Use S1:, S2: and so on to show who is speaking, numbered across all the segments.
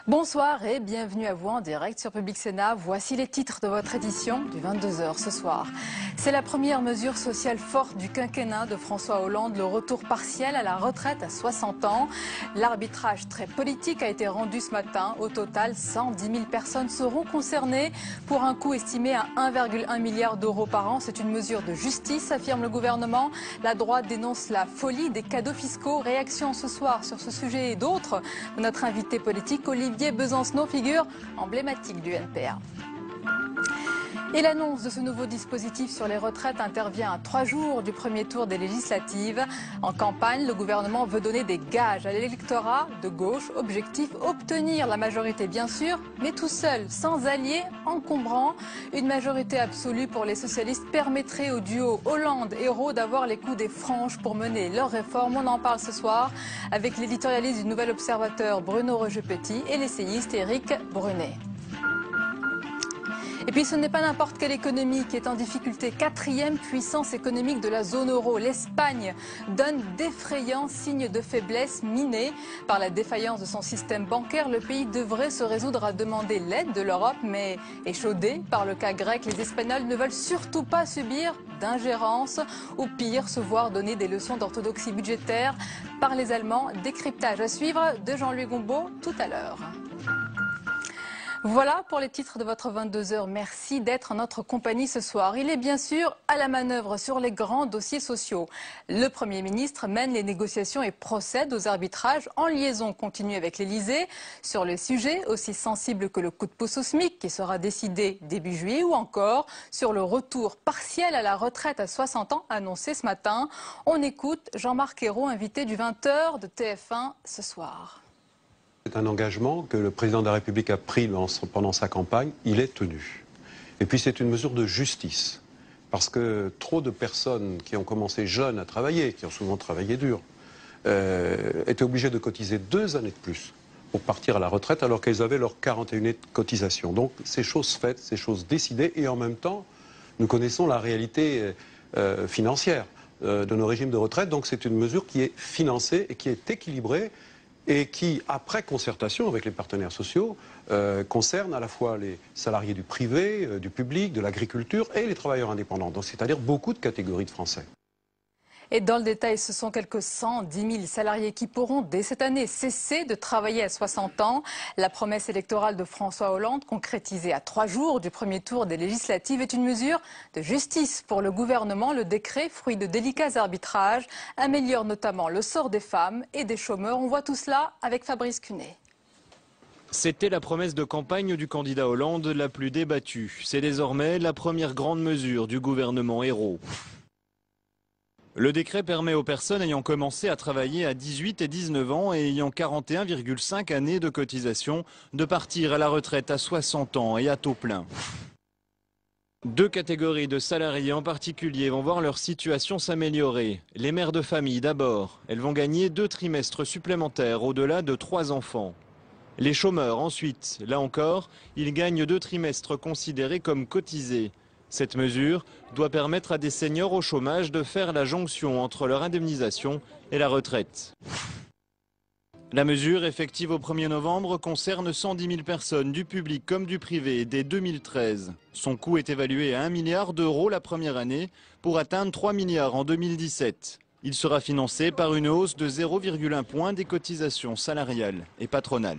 S1: Bonsoir et bienvenue à vous en direct sur Public Sénat. Voici les titres de votre édition du 22h ce soir. C'est la première mesure sociale forte du quinquennat de François Hollande, le retour partiel à la retraite à 60 ans. L'arbitrage très politique a été rendu ce matin. Au total, 110 000 personnes seront concernées pour un coût estimé à 1,1 milliard d'euros par an. C'est une mesure de justice, affirme le gouvernement. La droite dénonce la folie des cadeaux fiscaux. Réaction ce soir sur ce sujet et d'autres de notre invité politique, Olivier Besancenot, figure emblématique du NPA. Et l'annonce de ce nouveau dispositif sur les retraites intervient à 3 jours du premier tour des législatives. En campagne, le gouvernement veut donner des gages à l'électorat de gauche. Objectif, obtenir la majorité bien sûr, mais tout seul, sans alliés encombrants. Une majorité absolue pour les socialistes permettrait au duo Hollande-Hérault d'avoir les coups des franges pour mener leurs réformes. On en parle ce soir avec l'éditorialiste du Nouvel Observateur Bruno Roger-Petit et l'essayiste Éric Brunet. Et puis ce n'est pas n'importe quelle économie qui est en difficulté. 4e puissance économique de la zone euro, l'Espagne donne d'effrayants signes de faiblesse minés par la défaillance de son système bancaire. Le pays devrait se résoudre à demander l'aide de l'Europe, mais échaudé par le cas grec, les Espagnols ne veulent surtout pas subir d'ingérence ou pire, se voir donner des leçons d'orthodoxie budgétaire par les Allemands. Décryptage à suivre de Jean-Louis Gombaud tout à l'heure. Voilà pour les titres de votre 22h. Merci d'être en notre compagnie ce soir. Il est bien sûr à la manœuvre sur les grands dossiers sociaux. Le Premier ministre mène les négociations et procède aux arbitrages en liaison continue avec l'Elysée sur les sujets aussi sensibles que le coup de pouce au SMIC qui sera décidé début juillet ou encore sur le retour partiel à la retraite à 60 ans annoncé ce matin. On écoute Jean-Marc Ayrault, invité du 20h de TF1 ce soir.
S2: C'est un engagement que le président de la République a pris pendant sa campagne, il est tenu. Et puis c'est une mesure de justice, parce que trop de personnes qui ont commencé jeunes à travailler, qui ont souvent travaillé dur, étaient obligées de cotiser 2 années de plus pour partir à la retraite alors qu'elles avaient leurs 41 années de cotisation. Donc c'est chose faite, c'est chose décidée, et en même temps, nous connaissons la réalité financière de nos régimes de retraite, donc c'est une mesure qui est financée et qui est équilibrée, et qui, après concertation avec les partenaires sociaux, concerne à la fois les salariés du privé, du public, de l'agriculture et les travailleurs indépendants. Donc c'est-à-dire beaucoup de catégories de Français.
S1: Et dans le détail, ce sont quelques 110 000 salariés qui pourront, dès cette année, cesser de travailler à 60 ans. La promesse électorale de François Hollande, concrétisée à 3 jours du premier tour des législatives, est une mesure de justice pour le gouvernement. Le décret, fruit de délicats arbitrages, améliore notamment le sort des femmes et des chômeurs. On voit tout cela avec Fabrice Cunet.
S3: C'était la promesse de campagne du candidat Hollande la plus débattue. C'est désormais la première grande mesure du gouvernement Ayrault. Le décret permet aux personnes ayant commencé à travailler à 18 et 19 ans et ayant 41,5 années de cotisation de partir à la retraite à 60 ans et à taux plein. 2 catégories de salariés en particulier vont voir leur situation s'améliorer. Les mères de famille d'abord. Elles vont gagner 2 trimestres supplémentaires au-delà de 3 enfants. Les chômeurs ensuite. Là encore, ils gagnent 2 trimestres considérés comme cotisés. Cette mesure doit permettre à des seniors au chômage de faire la jonction entre leur indemnisation et la retraite. La mesure, effective au 1er novembre, concerne 110 000 personnes, du public comme du privé, dès 2013. Son coût est évalué à 1 milliard d'euros la première année, pour atteindre 3 milliards en 2017. Il sera financé par une hausse de 0,1 point des cotisations salariales et patronales.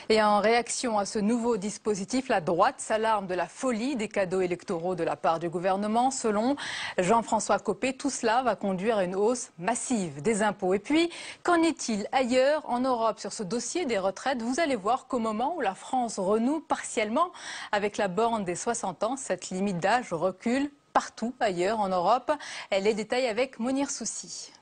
S1: Et en réaction à ce nouveau dispositif, la droite s'alarme de la folie des cadeaux électoraux de la part du gouvernement. Selon Jean-François Copé, tout cela va conduire à une hausse massive des impôts. Et puis, qu'en est-il ailleurs en Europe sur ce dossier des retraites? Vous allez voir qu'au moment où la France renoue partiellement avec la borne des 60 ans, cette limite d'âge recule partout ailleurs en Europe. Les détails avec Monir Soussi.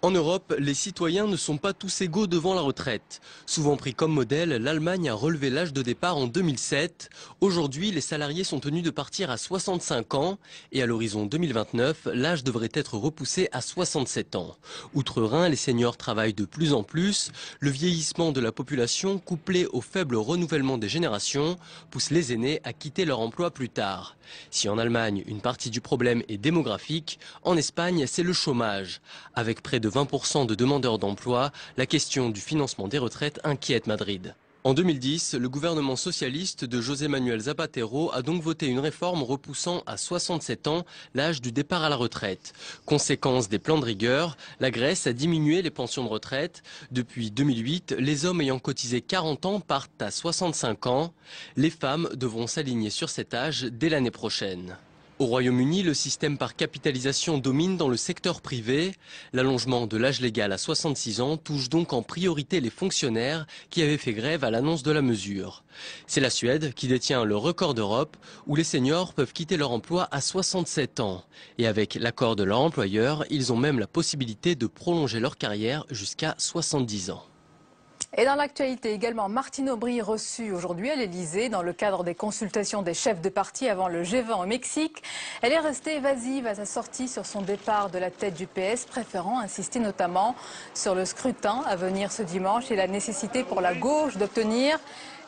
S4: En Europe, les citoyens ne sont pas tous égaux devant la retraite. Souvent pris comme modèle, l'Allemagne a relevé l'âge de départ en 2007. Aujourd'hui, les salariés sont tenus de partir à 65 ans et à l'horizon 2029, l'âge devrait être repoussé à 67 ans. Outre-Rhin, les seniors travaillent de plus en plus. Le vieillissement de la population, couplé au faible renouvellement des générations, pousse les aînés à quitter leur emploi plus tard. Si en Allemagne, une partie du problème est démographique, en Espagne, c'est le chômage. Avec près de 20% de demandeurs d'emploi, la question du financement des retraites inquiète Madrid. En 2010, le gouvernement socialiste de José Manuel Zapatero a donc voté une réforme repoussant à 67 ans l'âge du départ à la retraite. Conséquence des plans de rigueur, la Grèce a diminué les pensions de retraite. Depuis 2008, les hommes ayant cotisé 40 ans partent à 65 ans. Les femmes devront s'aligner sur cet âge dès l'année prochaine. Au Royaume-Uni, le système par capitalisation domine dans le secteur privé. L'allongement de l'âge légal à 66 ans touche donc en priorité les fonctionnaires qui avaient fait grève à l'annonce de la mesure. C'est la Suède qui détient le record d'Europe où les seniors peuvent quitter leur emploi à 67 ans. Et avec l'accord de leur employeur, ils ont même la possibilité de prolonger leur carrière jusqu'à 70 ans.
S1: Et dans l'actualité également, Martine Aubry reçue aujourd'hui à l'Elysée dans le cadre des consultations des chefs de parti avant le G20 au Mexique. Elle est restée évasive à sa sortie sur son départ de la tête du PS, préférant insister notamment sur le scrutin à venir ce dimanche et la nécessité pour la gauche d'obtenir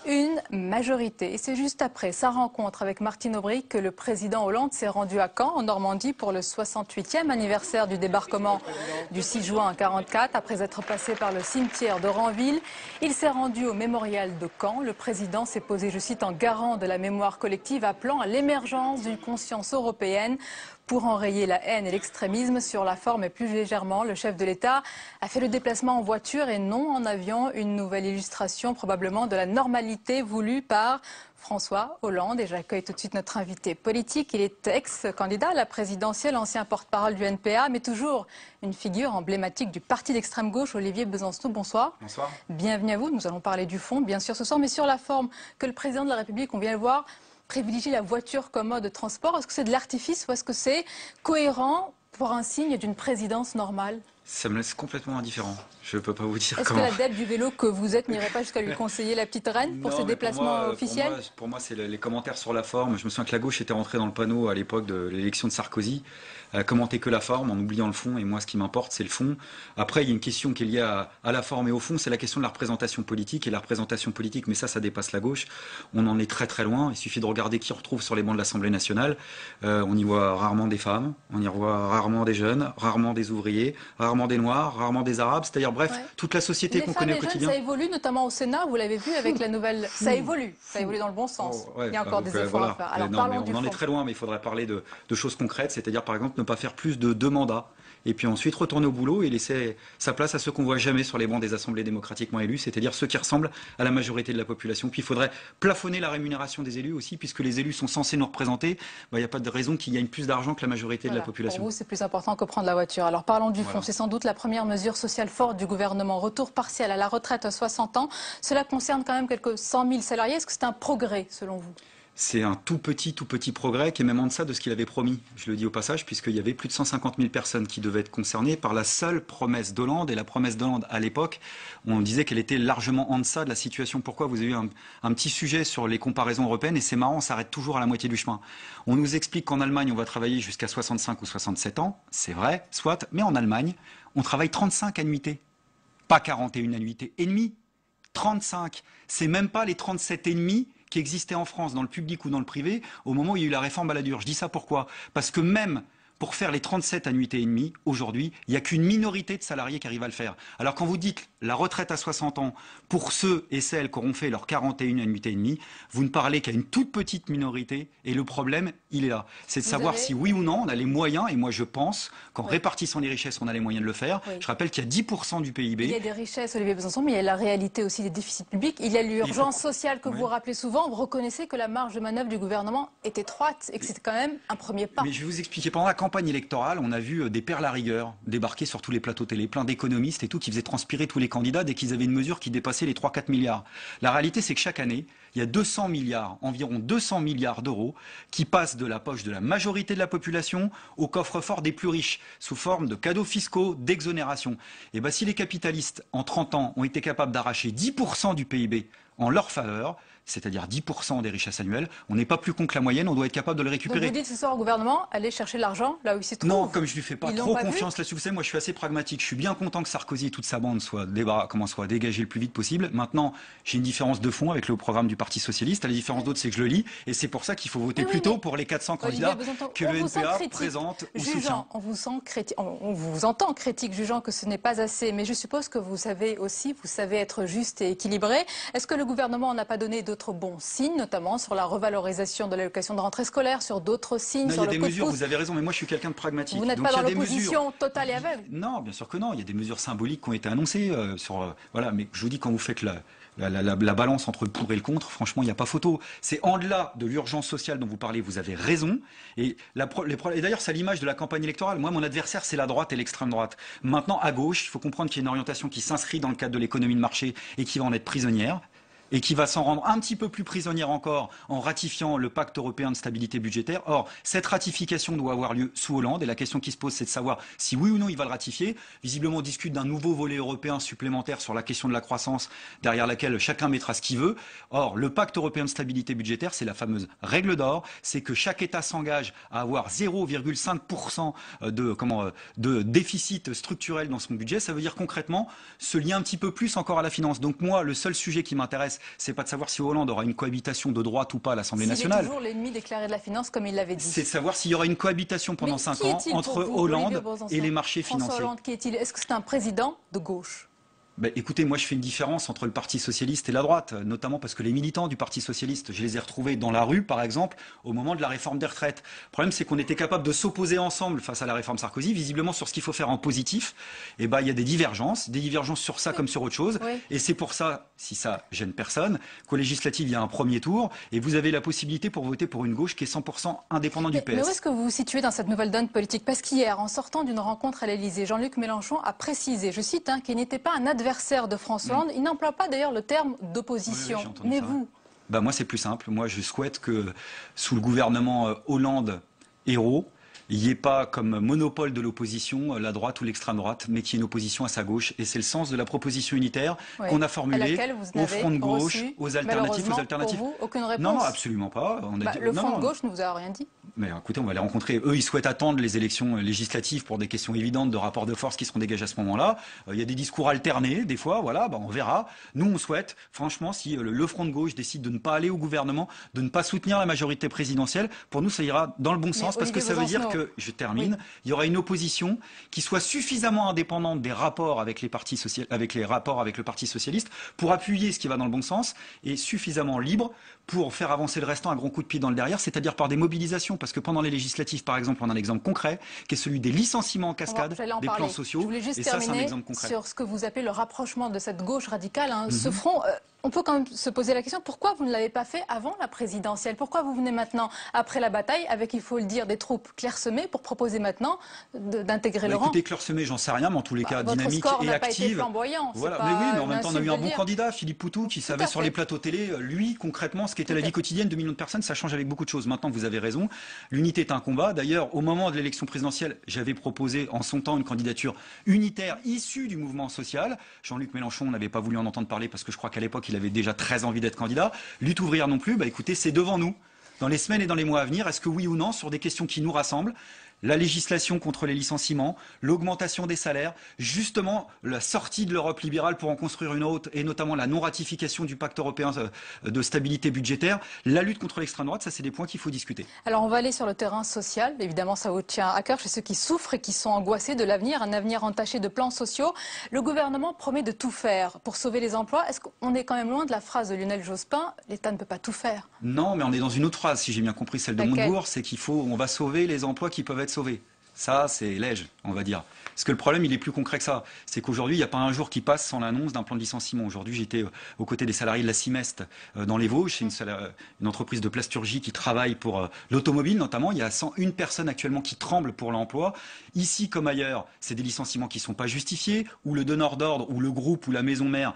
S1: une majorité. Et c'est juste après sa rencontre avec Martine Aubry que le président Hollande s'est rendu à Caen, en Normandie, pour le 68e anniversaire du débarquement du 6 juin 1944. Après être passé par le cimetière de Ranville, il s'est rendu au mémorial de Caen. Le président s'est posé, je cite, en garant de la mémoire collective, appelant à l'émergence d'une conscience européenne pour enrayer la haine et l'extrémisme. Sur la forme et plus légèrement, le chef de l'État a fait le déplacement en voiture et non en avion. Une nouvelle illustration probablement de la normalité voulue par François Hollande. Et j'accueille tout de suite notre invité politique. Il est ex-candidat à la présidentielle, ancien porte-parole du NPA, mais toujours une figure emblématique du parti d'extrême gauche, Olivier Besancenot. Bonsoir.
S5: Bonsoir.
S1: Bienvenue à vous. Nous allons parler du fond, bien sûr, ce soir, mais sur la forme, que le président de la République, on vient le voir, privilégier la voiture comme mode de transport. Est-ce que c'est de l'artifice ou est-ce que c'est cohérent pour un signe d'une présidence normale?
S5: Ça me laisse complètement indifférent. Je ne peux pas vous dire comment.
S1: Est-ce que l'adepte du vélo que vous êtes n'irait pas jusqu'à lui conseiller la petite reine pour ses déplacements officiels?
S5: Pour moi, c'est les commentaires sur la forme. Je me souviens que la gauche était rentrée dans le panneau à l'époque de l'élection de Sarkozy. Commenter que la forme en oubliant le fond. Et moi, ce qui m'importe, c'est le fond. Après, il y a une question qui est liée à la forme et au fond. C'est la question de la représentation politique. Et la représentation politique, mais ça dépasse la gauche. On en est très très loin. Il suffit de regarder qui on retrouve sur les bancs de l'Assemblée nationale. On y voit rarement des femmes. On y voit rarement des jeunes, rarement des ouvriers, rarement des noirs, rarement des arabes. C'est-à-dire, bref, toute la société qu'on connaît au quotidien.
S1: Ça évolue, notamment au Sénat. Vous l'avez vu avec la nouvelle. Ça évolue dans le bon sens. Il y a encore des efforts à faire. Alors parlons du fond.
S5: On en est très loin, mais il faudrait parler de choses concrètes. C'est-à-dire, par exemple, ne pas faire plus de 2 mandats. Et puis ensuite retourner au boulot et laisser sa place à ceux qu'on voit jamais sur les bancs des assemblées démocratiquement élus, c'est-à-dire ceux qui ressemblent à la majorité de la population. Puis il faudrait plafonner la rémunération des élus aussi, puisque les élus sont censés nous représenter. Il n'y a pas de raison qu'ils gagnent plus d'argent que la majorité de la population.
S1: Pour vous, c'est plus important que prendre la voiture. Alors parlons du fond. C'est sans doute la première mesure sociale forte du gouvernement. Retour partiel à la retraite à 60 ans. Cela concerne quand même quelques 100 000 salariés. Est-ce que c'est un progrès selon vous?
S5: C'est un tout petit progrès qui est même en deçà de ce qu'il avait promis. Je le dis au passage, puisqu'il y avait plus de 150 000 personnes qui devaient être concernées par la seule promesse d'Hollande. Et la promesse d'Hollande, à l'époque, on disait qu'elle était largement en deçà de la situation. Pourquoi? Vous avez eu un petit sujet sur les comparaisons européennes, et c'est marrant, on s'arrête toujours à la moitié du chemin. On nous explique qu'en Allemagne, on va travailler jusqu'à 65 ou 67 ans. C'est vrai, soit, mais en Allemagne, on travaille 35 annuités. Pas 41 annuités et demie, 35. C'est même pas les 37 et demi qui existaient en France, dans le public ou dans le privé, au moment où il y a eu la réforme Balladur. Je dis ça pourquoi? Parce que même pour faire les 37 annuités et demie, aujourd'hui, il n'y a qu'une minorité de salariés qui arrivent à le faire. Alors quand vous dites la retraite à 60 ans, pour ceux et celles qui auront fait leurs 41 annuités et demie, vous ne parlez qu'à une toute petite minorité, et le problème, il est là. C'est de savoir si oui ou non, on a les moyens, et moi je pense qu'en répartissant les richesses, on a les moyens de le faire. Je rappelle qu'il y a 10% du PIB.
S1: Il y a des richesses, Olivier Besançon, mais il y a la réalité aussi des déficits publics. Il y a l'urgence sociale que vous rappelez souvent. Vous reconnaissez que la marge de manœuvre du gouvernement est étroite et que c'est quand même un premier pas.
S5: Mais je vais vous expliquer. Pendant la campagne électorale, on a vu des perles à rigueur débarquer sur tous les plateaux télé, plein d'économistes et tout, qui faisaient transpirer tous les candidats dès qu'ils avaient une mesure qui dépassait les 3-4 milliards. La réalité, c'est que chaque année, Il y a 200 milliards, environ 200 milliards d'euros qui passent de la poche de la majorité de la population au coffre-fort des plus riches, sous forme de cadeaux fiscaux, d'exonération. Et bien si les capitalistes, en 30 ans, ont été capables d'arracher 10% du PIB en leur faveur, c'est-à-dire 10% des richesses annuelles, on n'est pas plus con que la moyenne, on doit être capable de les récupérer.
S1: Donc vous dites ce soir au gouvernement, allez chercher l'argent là où il se trouve.
S5: Non, comme je lui fais pas trop confiance là-dessus, vous savez, moi je suis assez pragmatique. Je suis bien content que Sarkozy et toute sa bande soient dégagés le plus vite possible. Maintenant, j'ai une différence de fond avec le programme du Parti Socialiste. La différence d'autre, c'est que je le lis, et c'est pour ça qu'il faut voter plutôt pour les 400 candidats que le NPA présente ou soutient.
S1: On vous entend critique, jugeant que ce n'est pas assez, mais je suppose que vous savez être juste et équilibré. Est-ce que le gouvernement n'a pas donné d'autres bons signes, notamment sur la revalorisation de l'allocation de rentrée scolaire, sur d'autres signes, sur le coup de pouce?
S5: Il y a des mesures, vous avez raison, mais moi je suis quelqu'un de pragmatique.
S1: Vous n'êtes pas dans l'opposition totale et aveugle.
S5: Non, bien sûr que non. Il y a des mesures symboliques qui ont été annoncées. Voilà, mais je vous dis, quand vous faites la balance entre le pour et le contre, franchement, il n'y a pas photo. C'est en delà de l'urgence sociale dont vous parlez, vous avez raison. Et d'ailleurs, c'est à l'image de la campagne électorale. Moi, mon adversaire, c'est la droite et l'extrême droite. Maintenant, à gauche, il faut comprendre qu'il y a une orientation qui s'inscrit dans le cadre de l'économie de marché et qui va en être prisonnière, et qui va s'en rendre un petit peu plus prisonnière encore en ratifiant le pacte européen de stabilité budgétaire. Or, cette ratification doit avoir lieu sous Hollande, et la question qui se pose, c'est de savoir si oui ou non il va le ratifier. Visiblement, on discute d'un nouveau volet européen supplémentaire sur la question de la croissance, derrière laquelle chacun mettra ce qu'il veut. Or, le pacte européen de stabilité budgétaire, c'est la fameuse règle d'or, c'est que chaque État s'engage à avoir 0,5% de déficit structurel dans son budget. Ça veut dire concrètement se lier un petit peu plus encore à la finance. Donc moi, le seul sujet qui m'intéresse, c'est pas de savoir si Hollande aura une cohabitation de droite ou pas à l'Assemblée nationale.
S1: Il est toujours l'ennemi déclaré de la finance, comme il l'avait dit.
S5: C'est de savoir s'il y aura une cohabitation pendant 5 ans entre Hollande et les marchés financiers.
S1: François Hollande, qui est-il? Est-ce que c'est un président de gauche?
S5: Écoutez, moi je fais une différence entre le Parti Socialiste et la droite, notamment parce que les militants du Parti Socialiste, je les ai retrouvés dans la rue, par exemple, au moment de la réforme des retraites. Le problème, c'est qu'on était capable de s'opposer ensemble face à la réforme Sarkozy, visiblement sur ce qu'il faut faire en positif. Et il y a des divergences sur ça comme sur autre chose. Oui. Et c'est pour ça, si ça gêne personne, qu'aux législatives, il y a un premier tour, et vous avez la possibilité pour voter pour une gauche qui est 100% indépendante du PS.
S1: Mais où est-ce que vous vous situez dans cette nouvelle donne politique? Parce qu'hier, en sortant d'une rencontre à l'Élysée, Jean-Luc Mélenchon a précisé, je cite, qu'il n'était pas un adversaire de François Hollande. Il n'emploie pas d'ailleurs le terme d'opposition.
S5: Oui, mais vous? Moi, c'est plus simple. Moi, je souhaite que sous le gouvernement Hollande-Hérault, il n'y ait pas comme monopole de l'opposition la droite ou l'extrême droite, mais qu'il y ait une opposition à sa gauche. Et c'est le sens de la proposition unitaire qu'on a formulée au front de gauche, aux alternatives.
S1: Pour vous, aucune réponse?
S5: Non, absolument pas.
S1: Le front de gauche ne vous a rien dit?
S5: Mais écoutez, on va les rencontrer. Eux, ils souhaitent attendre les élections législatives pour des questions évidentes de rapports de force qui seront dégagés à ce moment-là. Il y a des discours alternés, des fois, voilà, on verra. Nous, on souhaite, franchement, si le front de gauche décide de ne pas aller au gouvernement, de ne pas soutenir la majorité présidentielle, pour nous, ça ira dans le bon sens, parce que ça veut dire que, je termine, il y aura une opposition qui soit suffisamment indépendante des rapports avec les partis avec le Parti socialiste pour appuyer ce qui va dans le bon sens, et suffisamment libre pour faire avancer le restant à grands coups de pied dans le derrière, c'est-à-dire par des mobilisations. Parce que pendant les législatives, par exemple, on a un exemple concret, qui est celui des licenciements en cascade, des plans sociaux.
S1: Je voulais juste
S5: et ça, c'est un
S1: terminer
S5: exemple concret.
S1: sur ce que vous appelez le rapprochement de cette gauche radicale. Ce front, on peut quand même se poser la question, pourquoi vous ne l'avez pas fait avant la présidentielle? Pourquoi vous venez maintenant, après la bataille, avec, il faut le dire, des troupes clairsemées, pour proposer maintenant d'intégrer le rang?
S5: Écoutez, clairsemées, j'en sais rien, mais en tous les cas, dynamique
S1: votre score
S5: et
S1: n'a pas
S5: active.
S1: été flamboyant,
S5: voilà. Mais oui, mais en même temps, on a eu un bon candidat, Philippe Poutou, qui savait sur les plateaux télé, lui, concrètement, ce qu'était la vie quotidienne de millions de personnes. Ça change avec beaucoup de choses. Maintenant, vous avez raison. L'unité est un combat. D'ailleurs, au moment de l'élection présidentielle, j'avais proposé en son temps une candidature unitaire issue du mouvement social. Jean-Luc Mélenchon n'avait pas voulu en entendre parler parce que je crois qu'à l'époque, il avait déjà très envie d'être candidat. Lutte ouvrière non plus. Écoutez, c'est devant nous. Dans les semaines et dans les mois à venir, est-ce que oui ou non, sur des questions qui nous rassemblent, la législation contre les licenciements, l'augmentation des salaires, justement la sortie de l'Europe libérale pour en construire une autre, et notamment la non-ratification du pacte européen de stabilité budgétaire, la lutte contre l'extrême droite, ça c'est des points qu'il faut discuter.
S1: Alors on va aller sur le terrain social, évidemment ça vous tient à cœur chez ceux qui souffrent et qui sont angoissés de l'avenir, un avenir entaché de plans sociaux. Le gouvernement promet de tout faire pour sauver les emplois. Est-ce qu'on est quand même loin de la phrase de Lionel Jospin, l'État ne peut pas tout faire? Non,
S5: mais on est dans une autre phrase, si j'ai bien compris, celle de Montebourg, c'est on va sauver les emplois qui peuvent être sauvés. Ça, c'est léger, on va dire. Parce que le problème, il est plus concret que ça. C'est qu'aujourd'hui, il n'y a pas un jour qui passe sans l'annonce d'un plan de licenciement. Aujourd'hui, j'étais aux côtés des salariés de la Cimest dans les Vosges. C'est une entreprise de plasturgie qui travaille pour l'automobile notamment. Il y a 101 personnes actuellement qui tremblent pour l'emploi. Ici comme ailleurs, c'est des licenciements qui ne sont pas justifiés, où le donneur d'ordre, ou le groupe, ou la maison mère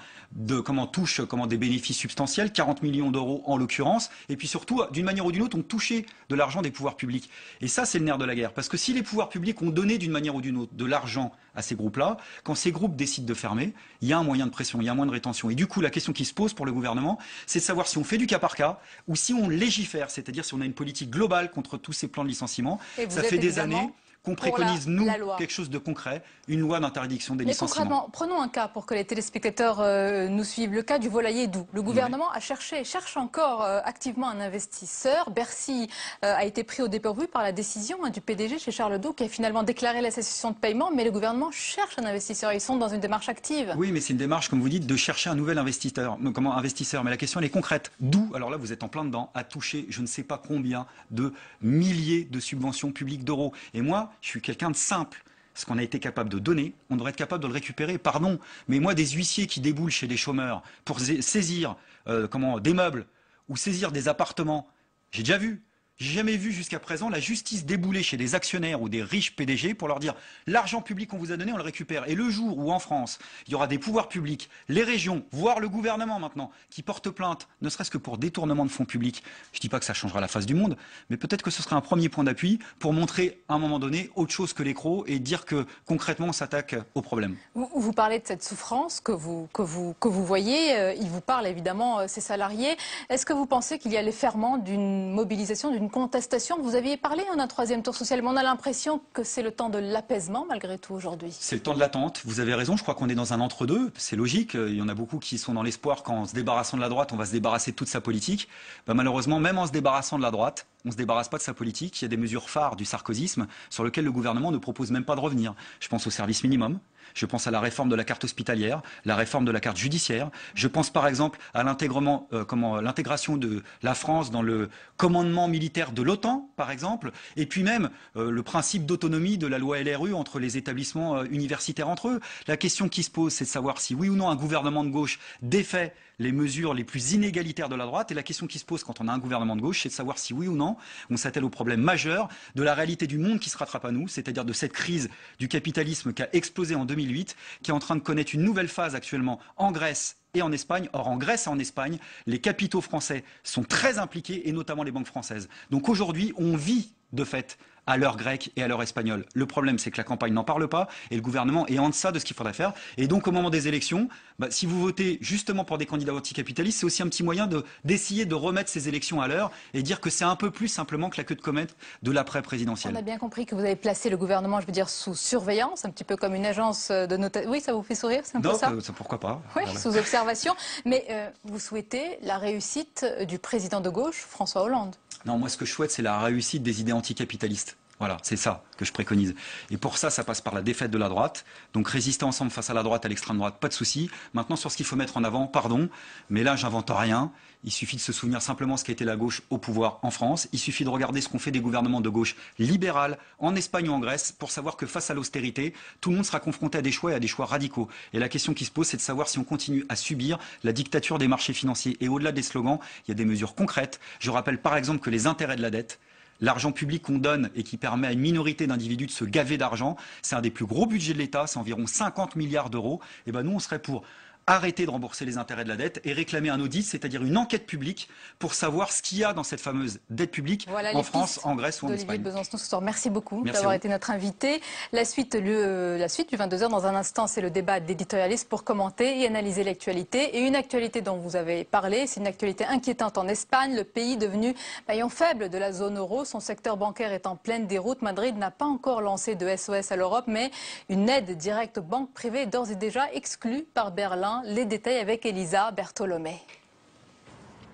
S5: touche des bénéfices substantiels, 40 millions d'euros en l'occurrence. Et puis surtout, d'une manière ou d'une autre, ont touché de l'argent des pouvoirs publics. Et ça, c'est le nerf de la guerre. Parce que si les pouvoirs publics ont donné d'une manière ou d'une autre de l'argent à ces groupes-là, quand ces groupes décident de fermer, il y a un moyen de pression, il y a un moyen de rétention. Et du coup, la question qui se pose pour le gouvernement, c'est de savoir si on fait du cas par cas ou si on légifère, c'est-à-dire si on a une politique globale contre tous ces plans de licenciement. Ça fait des années qu'on préconise, nous, quelque chose de concret, une loi d'interdiction des licenciements.
S1: Mais concrètement, prenons un cas pour que les téléspectateurs nous suivent, le cas du volailler doux. Le gouvernement a cherché, cherche encore activement un investisseur. Bercy a été pris au dépourvu par la décision du PDG chez Charles Doux qui a finalement déclaré la cessation de paiement, mais le gouvernement cherche un investisseur. Ils sont dans une démarche active.
S5: Oui, mais c'est une démarche, comme vous dites, de chercher un nouvel investisseur. Mais la question, elle est concrète. Doux, alors là, vous êtes en plein dedans, a touché je ne sais pas combien de milliers de subventions publiques d'euros. Et moi, je suis quelqu'un de simple. Ce qu'on a été capable de donner, on devrait être capable de le récupérer. Pardon, mais moi, des huissiers qui déboulent chez des chômeurs pour saisir des meubles ou saisir des appartements, j'ai déjà vu. J'ai jamais vu jusqu'à présent la justice débouler chez des actionnaires ou des riches PDG pour leur dire l'argent public qu'on vous a donné, on le récupère. Et le jour où en France, il y aura des pouvoirs publics, les régions, voire le gouvernement maintenant, qui portent plainte, ne serait-ce que pour détournement de fonds publics, je ne dis pas que ça changera la face du monde, mais peut-être que ce sera un premier point d'appui pour montrer à un moment donné autre chose que l'écrou et dire que concrètement on s'attaque au problème.
S1: Vous parlez de cette souffrance que vous voyez, il vous parle évidemment ces salariés. Est-ce que vous pensez qu'il y a les ferments d'une mobilisation, d'une contestation? Vous aviez parlé en un troisième tour social, mais on a l'impression que c'est le temps de l'apaisement malgré tout aujourd'hui.
S5: C'est le temps de l'attente, vous avez raison, je crois qu'on est dans un entre-deux, c'est logique, il y en a beaucoup qui sont dans l'espoir qu'en se débarrassant de la droite, on va se débarrasser de toute sa politique. Malheureusement, même en se débarrassant de la droite, on ne se débarrasse pas de sa politique, il y a des mesures phares du sarkozysme sur lesquelles le gouvernement ne propose même pas de revenir. Je pense au service minimum. Je pense à la réforme de la carte hospitalière, la réforme de la carte judiciaire. Je pense par exemple à l'intégration de la France dans le commandement militaire de l'OTAN, par exemple, et puis même le principe d'autonomie de la loi LRU entre les établissements universitaires entre eux. La question qui se pose, c'est de savoir si oui ou non un gouvernement de gauche défait les mesures les plus inégalitaires de la droite. Et la question qui se pose quand on a un gouvernement de gauche, c'est de savoir si oui ou non on s'attelle au problème majeur de la réalité du monde qui se rattrape à nous, c'est-à-dire de cette crise du capitalisme qui a explosé en 2008, qui est en train de connaître une nouvelle phase actuellement en Grèce et en Espagne. Or, en Grèce et en Espagne, les capitaux français sont très impliqués, et notamment les banques françaises. Donc aujourd'hui, on vit de fait à l'heure grecque et à l'heure espagnole. Le problème, c'est que la campagne n'en parle pas et le gouvernement est en deçà de ce qu'il faudrait faire. Et donc, au moment des élections, si vous votez justement pour des candidats anticapitalistes, c'est aussi un petit moyen d'essayer de remettre ces élections à l'heure et dire que c'est un peu plus simplement que la queue de comète de l'après-présidentielle.
S1: On a bien compris que vous avez placé le gouvernement, je veux dire, sous surveillance, un petit peu comme une agence de notation. Oui, ça vous fait sourire, c'est un peu ça?
S5: Non, pourquoi pas.
S1: Oui,
S5: voilà.
S1: sous observation. Mais vous souhaitez la réussite du président de gauche, François Hollande?
S5: Non, moi ce que je souhaite, c'est la réussite des idées anticapitalistes. Voilà, c'est ça que je préconise. Et pour ça, ça passe par la défaite de la droite. Donc résister ensemble face à la droite, à l'extrême droite, pas de souci. Maintenant, sur ce qu'il faut mettre en avant, pardon, mais là, j'invente rien. Il suffit de se souvenir simplement ce qu'a été la gauche au pouvoir en France. Il suffit de regarder ce qu'ont fait des gouvernements de gauche libérales en Espagne ou en Grèce pour savoir que face à l'austérité, tout le monde sera confronté à des choix et à des choix radicaux. Et la question qui se pose, c'est de savoir si on continue à subir la dictature des marchés financiers. Et au-delà des slogans, il y a des mesures concrètes. Je rappelle par exemple que les intérêts de la dette, l'argent public qu'on donne et qui permet à une minorité d'individus de se gaver d'argent, c'est un des plus gros budgets de l'État, c'est environ 50 milliards d'euros. Et ben nous, on serait pour arrêter de rembourser les intérêts de la dette et réclamer un audit, c'est-à-dire une enquête publique pour savoir ce qu'il y a dans cette fameuse dette publique en France, en Grèce ou en Espagne.
S1: Besancenot ce soir. Merci beaucoup d'avoir été notre invité. La suite du 22h dans un instant, c'est le débat d'éditorialistes pour commenter et analyser l'actualité. Et une actualité dont vous avez parlé, c'est une actualité inquiétante en Espagne, le pays devenu maillon faible de la zone euro. Son secteur bancaire est en pleine déroute. Madrid n'a pas encore lancé de SOS à l'Europe, mais une aide directe aux banques privées est d'ores et déjà exclue par Berlin. Les détails avec Elisa Bertolomé.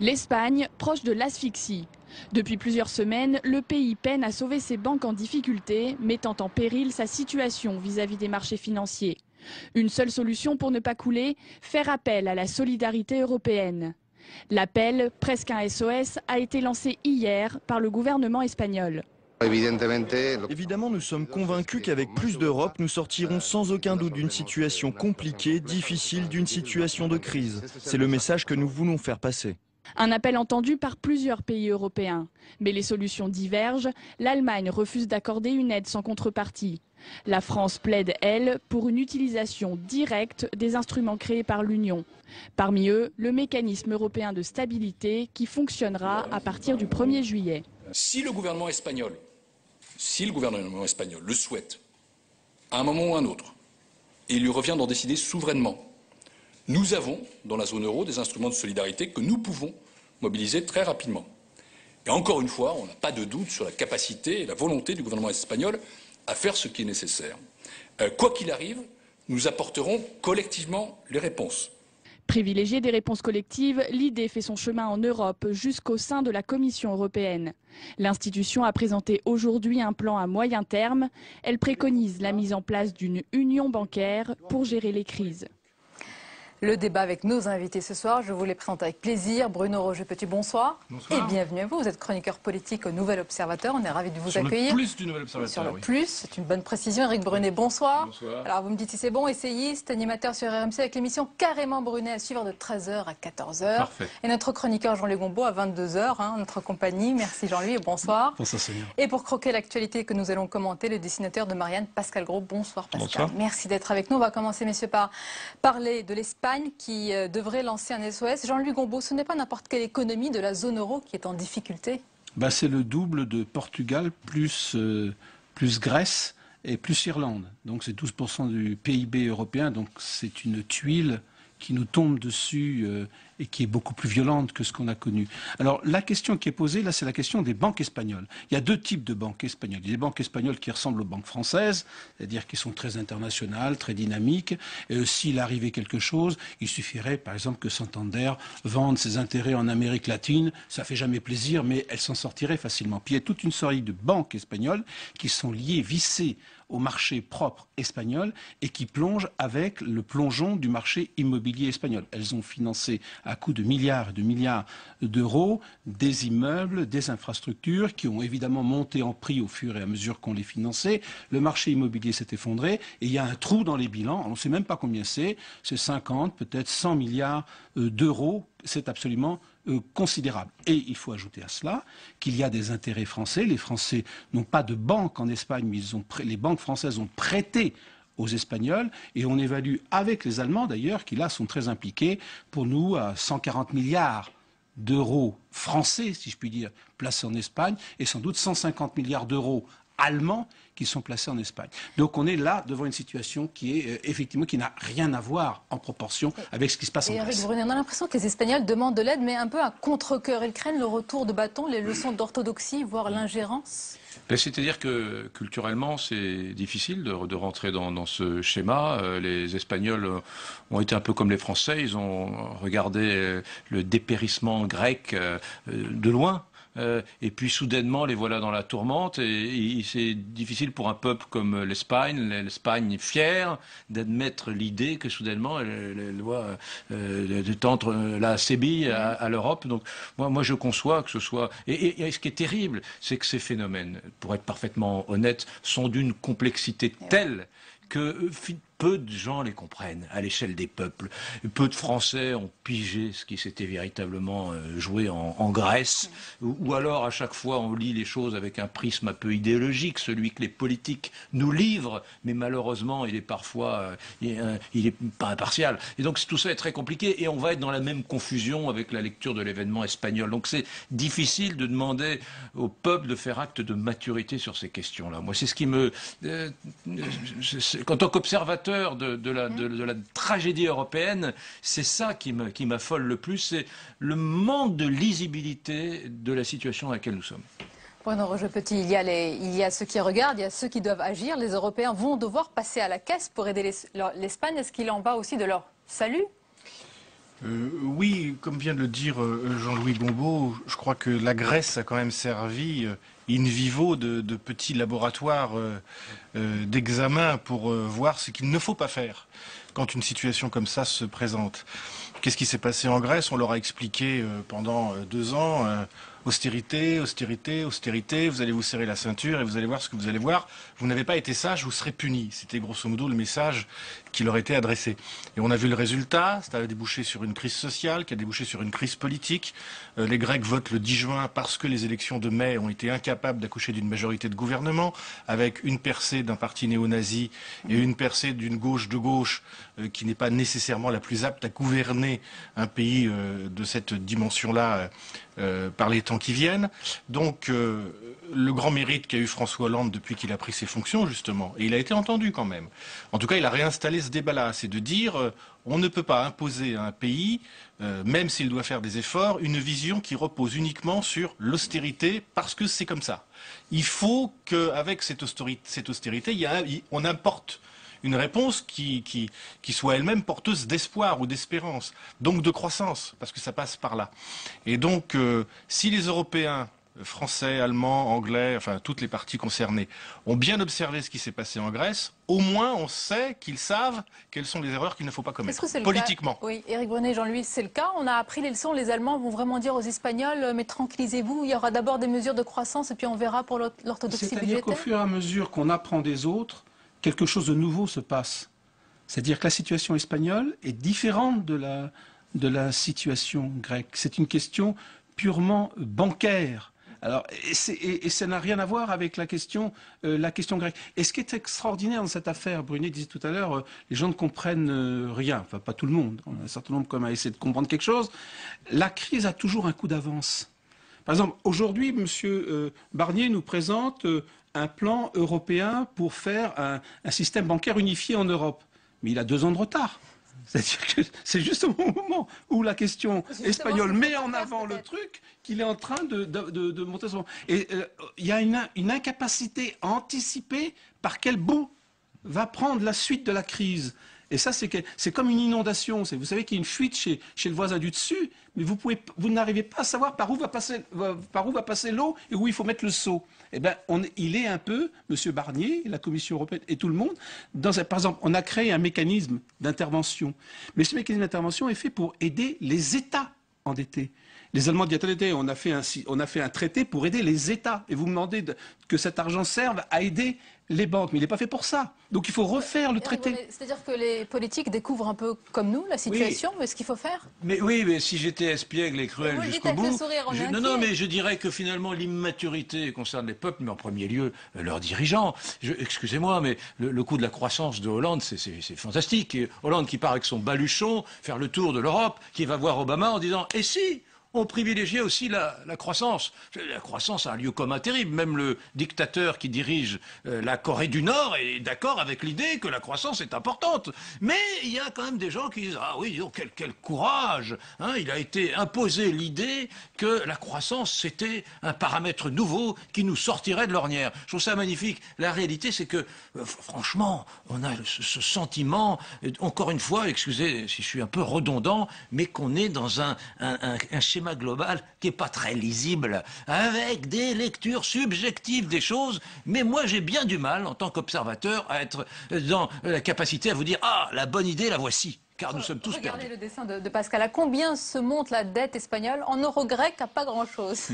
S6: L'Espagne, proche de l'asphyxie. Depuis plusieurs semaines, le pays peine à sauver ses banques en difficulté, mettant en péril sa situation vis-à-vis des marchés financiers. Une seule solution pour ne pas couler, faire appel à la solidarité européenne. L'appel, presque un SOS, a été lancé hier par le gouvernement espagnol.
S7: Évidemment, nous sommes convaincus qu'avec plus d'Europe, nous sortirons sans aucun doute d'une situation compliquée, difficile, d'une situation de crise. C'est le message que nous voulons faire passer.
S6: Un appel entendu par plusieurs pays européens. Mais les solutions divergent. L'Allemagne refuse d'accorder une aide sans contrepartie. La France plaide, elle, pour une utilisation directe des instruments créés par l'Union. Parmi eux, le mécanisme européen de stabilité qui fonctionnera à partir du 1er juillet.
S8: Si le gouvernement espagnol le souhaite, à un moment ou à un autre, et il lui revient d'en décider souverainement, nous avons, dans la zone euro, des instruments de solidarité que nous pouvons mobiliser très rapidement. Et encore une fois, on n'a pas de doute sur la capacité et la volonté du gouvernement espagnol à faire ce qui est nécessaire. Quoi qu'il arrive, nous apporterons collectivement les réponses.
S6: Privilégier des réponses collectives, l'idée fait son chemin en Europe jusqu'au sein de la Commission européenne. L'institution a présenté aujourd'hui un plan à moyen terme. Elle préconise la mise en place d'une union bancaire pour gérer les crises.
S1: Le débat avec nos invités ce soir, je vous les présente avec plaisir. Bruno Roger-Petit, bonsoir.
S9: Bonsoir.
S1: Et bienvenue à vous. Vous êtes chroniqueur politique au Nouvel Observateur. On est ravis de vous accueillir.
S9: Sur le plus du Nouvel Observateur.
S1: Sur le plus, c'est une bonne précision. Éric Brunet, bonsoir.
S9: Bonsoir.
S1: Alors vous me dites si c'est bon, essayiste, animateur sur RMC avec l'émission Carrément Brunet à suivre de 13h à 14h.
S9: Parfait.
S1: Et notre chroniqueur Jean-Louis Gombaud à 22h, notre compagnie. Merci Jean-Louis et bonsoir.
S9: Bonsoir Sonia.
S1: Et pour croquer l'actualité que nous allons commenter, le dessinateur de Marianne, Pascal Gros. Bonsoir Pascal.
S9: Bonsoir.
S1: Merci d'être avec nous. On va commencer messieurs par parler de l'Espagne qui devrait lancer un SOS. Jean-Louis Gombaud, ce n'est pas n'importe quelle économie de la zone euro qui est en difficulté.
S10: C'est le double de Portugal plus Grèce et plus Irlande. Donc c'est 12% du PIB européen. Donc c'est une tuile qui nous tombe dessus et qui est beaucoup plus violente que ce qu'on a connu. Alors la question qui est posée là, c'est la question des banques espagnoles. Il y a deux types de banques espagnoles. Il y a des banques espagnoles qui ressemblent aux banques françaises, c'est-à-dire qui sont très internationales, très dynamiques. S'il arrivait quelque chose, il suffirait par exemple que Santander vende ses intérêts en Amérique latine. Ça fait jamais plaisir, mais elle s'en sortirait facilement. Puis il y a toute une série de banques espagnoles qui sont liées, vissées au marché propre espagnol et qui plongent avec le plongeon du marché immobilier espagnol. Elles ont financé à coût de milliards et de milliards d'euros des immeubles, des infrastructures qui ont évidemment monté en prix au fur et à mesure qu'on les finançait. Le marché immobilier s'est effondré et il y a un trou dans les bilans. On ne sait même pas combien c'est 50, peut-être 100 milliards d'euros. C'est absolument considérable. Et il faut ajouter à cela qu'il y a des intérêts français. Les Français n'ont pas de banque en Espagne, mais les banques françaises ont prêté aux Espagnols et on évalue avec les Allemands d'ailleurs, qui là sont très impliqués, pour nous à 140 milliards d'euros français, si je puis dire, placés en Espagne et sans doute 150 milliards d'euros allemands qui sont placés en Espagne. Donc on est là devant une situation qui est effectivement qui n'a rien à voir en proportion avec ce qui se passe en Grèce.
S1: Éric Brunet, on a l'impression que les Espagnols demandent de l'aide, mais un peu à contre-cœur. Ils craignent le retour de bâton, les leçons d'orthodoxie, voire l'ingérence.
S11: C'est-à-dire que culturellement, c'est difficile de rentrer dans ce schéma. Les Espagnols ont été un peu comme les Français. Ils ont regardé le dépérissement grec de loin. Et puis soudainement les voilà dans la tourmente et c'est difficile pour un peuple comme l'Espagne fière d'admettre l'idée que soudainement elle doit tendre la Sébille à l'Europe. Donc moi je conçois que ce soit et ce qui est terrible, c'est que ces phénomènes, pour être parfaitement honnête, sont d'une complexité telle que peu de gens les comprennent à l'échelle des peuples. Peu de Français ont pigé ce qui s'était véritablement joué en Grèce. Ou alors, à chaque fois, on lit les choses avec un prisme un peu idéologique, celui que les politiques nous livrent. Mais malheureusement, il est parfois... il est pas impartial. Et donc, tout ça est très compliqué. Et on va être dans la même confusion avec la lecture de l'événement espagnol. Donc, c'est difficile de demander au peuple de faire acte de maturité sur ces questions-là. Moi, c'est ce qui me... en tant qu'observateur de la tragédie européenne, c'est ça qui m'affole le plus, c'est le manque de lisibilité de la situation dans laquelle nous sommes.
S1: Bruno Roger-Petit, il y a ceux qui regardent, il y a ceux qui doivent agir. Les Européens vont devoir passer à la caisse pour aider l'Espagne. Est-ce qu'il en va aussi de leur salut ?
S9: Oui, comme vient de le dire Jean-Louis Gombaud, je crois que la Grèce a quand même servi in vivo de petits laboratoires d'examen pour voir ce qu'il ne faut pas faire quand une situation comme ça se présente. Qu'est-ce qui s'est passé en Grèce? On leur a expliqué pendant 2 ans, austérité, austérité, austérité, vous allez vous serrer la ceinture et vous allez voir ce que vous allez voir. Vous n'avez pas été sage, vous serez puni. C'était grosso modo le message qui leur était adressé. Et on a vu le résultat, ça a débouché sur une crise sociale, qui a débouché sur une crise politique. Les Grecs votent le 10 juin parce que les élections de mai ont été incapables d'accoucher d'une majorité de gouvernement, avec une percée d'un parti néo-nazi et une percée d'une gauche de gauche qui n'est pas nécessairement la plus apte à gouverner un pays de cette dimension-là par les temps qui viennent. Donc le grand mérite qu'a eu François Hollande depuis qu'il a pris ses fonctions, justement, et il a été entendu quand même. En tout cas, il a réinstallé ce débat-là, c'est de dire on ne peut pas imposer à un pays, même s'il doit faire des efforts, une vision qui repose uniquement sur l'austérité parce que c'est comme ça. Il faut qu'avec cette austérité, on importe une réponse qui soit elle-même porteuse d'espoir ou d'espérance, donc de croissance, parce que ça passe par là. Et donc, si les Européens, Français, Allemands, Anglais, enfin toutes les parties concernées, ont bien observé ce qui s'est passé en Grèce, au moins on sait qu'ils savent quelles sont les erreurs qu'il ne faut pas commettre, politiquement.
S1: Oui, Éric Brunet, Jean-Louis, c'est le cas. On a appris les leçons. Les Allemands vont vraiment dire aux Espagnols, mais tranquillisez-vous, il y aura d'abord des mesures de croissance et puis on verra pour l'orthodoxie budgétaire.
S10: C'est-à-dire qu'au fur et à mesure qu'on apprend des autres, quelque chose de nouveau se passe. C'est-à-dire que la situation espagnole est différente de la situation grecque. C'est une question purement bancaire. Alors, et ça n'a rien à voir avec la question grecque. Et ce qui est extraordinaire dans cette affaire, Brunet disait tout à l'heure, les gens ne comprennent rien. Enfin, pas tout le monde. Un certain nombre quand même a essayé de comprendre quelque chose. La crise a toujours un coup d'avance. Par exemple, aujourd'hui, M. Barnier nous présente un plan européen pour faire un système bancaire unifié en Europe. Mais il a 2 ans de retard. C'est-à-dire que c'est juste au moment où la question espagnole met en avant le truc qu'il est en train de monter son... Et il y a une incapacité à anticiper par quel bout va prendre la suite de la crise. Et ça, c'est comme une inondation. Vous savez qu'il y a une fuite chez le voisin du dessus, mais vous n'arrivez pas à savoir par où va passer l'eau et où il faut mettre le seau. Eh bien, il est un peu, M. Barnier, la Commission européenne et tout le monde, par exemple, on a créé un mécanisme d'intervention. Mais ce mécanisme d'intervention est fait pour aider les États endettés. Les Allemands disent, attendez, on a fait un traité pour aider les États. Et vous me demandez que cet argent serve à aider les banques. Mais il n'est pas fait pour ça. Donc il faut refaire le traité.
S1: C'est-à-dire que les politiques découvrent un peu comme nous la situation, mais ce qu'il faut faire.
S11: Mais oui, mais si j'étais espiègle et cruel jusqu'au bout, non, mais je dirais que finalement l'immaturité concerne les peuples, mais en premier lieu leurs dirigeants. Excusez-moi, mais le coup de la croissance de Hollande, c'est fantastique. Et Hollande qui part avec son baluchon faire le tour de l'Europe, qui va voir Obama en disant « Et si ?» on privilégiait aussi la croissance. La croissance a un lieu commun terrible. Même le dictateur qui dirige la Corée du Nord est d'accord avec l'idée que la croissance est importante. Mais il y a quand même des gens qui disent « Ah oui, quel courage hein, il a été imposé l'idée que la croissance, c'était un paramètre nouveau qui nous sortirait de l'ornière. » Je trouve ça magnifique. La réalité, c'est que, franchement, on a ce sentiment, encore une fois, excusez si je suis un peu redondant, mais qu'on est dans un schéma global qui n'est pas très lisible, avec des lectures subjectives des choses, mais moi j'ai bien du mal, en tant qu'observateur, à être dans la capacité à vous dire « Ah, la bonne idée, la voici !» Car nous sommes tous perdus.
S1: Regardez le dessin de Pascal. À combien se monte la dette espagnole? En euro grec, à pas grand-chose.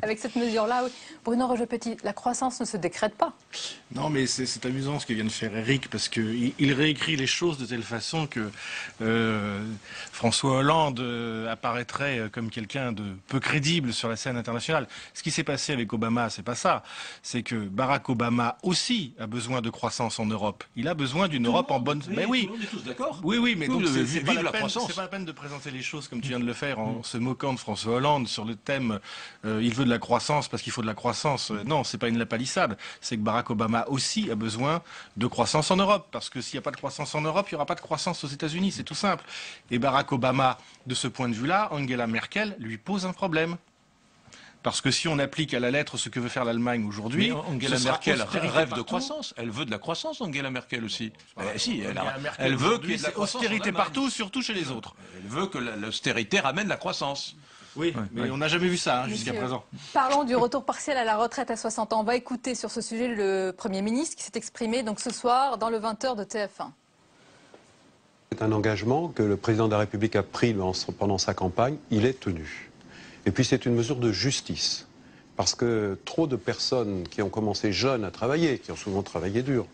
S1: Avec cette mesure-là, oui. Bruno Roger-Petit, la croissance ne se décrète pas.
S9: Non, mais c'est amusant ce que vient de faire Éric, parce qu'il réécrit les choses de telle façon que François Hollande apparaîtrait comme quelqu'un de peu crédible sur la scène internationale. Ce qui s'est passé avec Obama, c'est pas ça. C'est que Barack Obama aussi a besoin de croissance en Europe. Il a besoin d'une Europe en bonne...
S11: Mais oui, on est tous d'accord.
S9: Oui, mais donc c'est pas
S11: pas
S9: la peine de présenter les choses comme tu viens de le faire en se moquant de François Hollande sur le thème il veut de la croissance parce qu'il faut de la croissance. Non, c'est pas une lapalissade. C'est que Barack Obama aussi a besoin de croissance en Europe, parce que s'il n'y a pas de croissance en Europe, il n'y aura pas de croissance aux États-Unis, c'est tout simple. Et Barack Obama, de ce point de vue-là, Angela Merkel lui pose un problème. Parce que si on applique à la lettre ce que veut faire l'Allemagne aujourd'hui...
S11: Mais Angela Merkel rêve de croissance. Elle veut de la croissance, Angela Merkel aussi. Si, elle veut qu'il y ait de la croissance
S9: austérité partout, surtout chez les autres.
S11: Elle veut que l'austérité ramène la croissance.
S9: Oui, mais on n'a jamais vu ça jusqu'à présent.
S1: Parlons du retour partiel à la retraite à 60 ans. On va écouter sur ce sujet le Premier ministre qui s'est exprimé donc ce soir dans le 20h de TF1.
S2: C'est un engagement que le président de la République a pris pendant sa campagne. Il est tenu. Et puis c'est une mesure de justice. Parce que trop de personnes qui ont commencé jeunes à travailler, qui ont souvent travaillé dur,